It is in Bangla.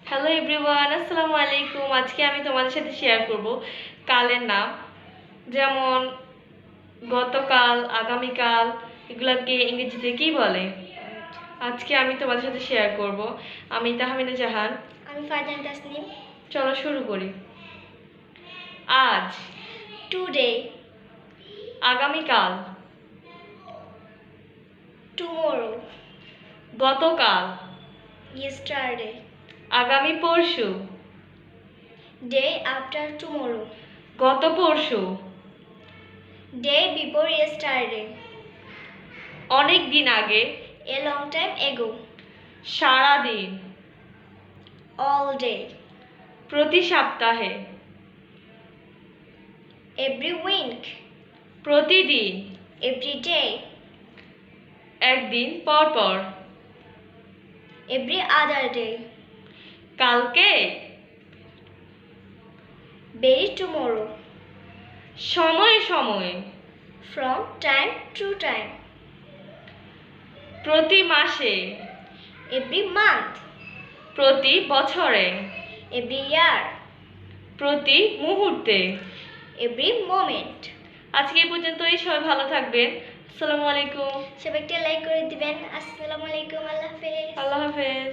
হ্যালো এভরিওয়ান, আসসালামু আলাইকুম। আজকে আমি তোমাদের সাথে শেয়ার করব কালের নাম, যেমন গতকাল, আগামীকাল, এগুলাকে ইংরেজিতে কি বলে। আজকে আমি তোমাদের সাথে শেয়ার করব। আমি তাহমিনা জাহান। আমি ফারজান তাসনিম। চলো শুরু করি। আজ, টুডে, আগামীকাল, টুমরো, গতকাল, ইয়েস্টারডে, আগামী পরশু, ডে আফটার টুমরো, গত পরশু, ডে বিফোর ইয়েস্টারডে, অনেক দিন আগে, এ লং টাইম এগো, সারা দিন, অল ডে, প্রতি সপ্তাহে, এভরি উইক, প্রতিদিন, এভরি ডে, একদিন পর পর, এভরি আদার ডে, কালকে, ভেরি টুমরো, সময়ে সময়ে, ফ্রম টাইম টু টাইম, প্রতি মাসে, এভরি মান্থ, প্রতি বছরে, এভরি ইয়ার, প্রতি মুহূর্তে। Every moment. আজকে এই পর্যন্তই। সবাই ভালো থাকবেন। আসসালামু আলাইকুম। সবাই একটা লাইক করে দিবেন। আসসালামু আলাইকুম, আল্লাহ হাফেজ। আল্লাহ হাফেজ।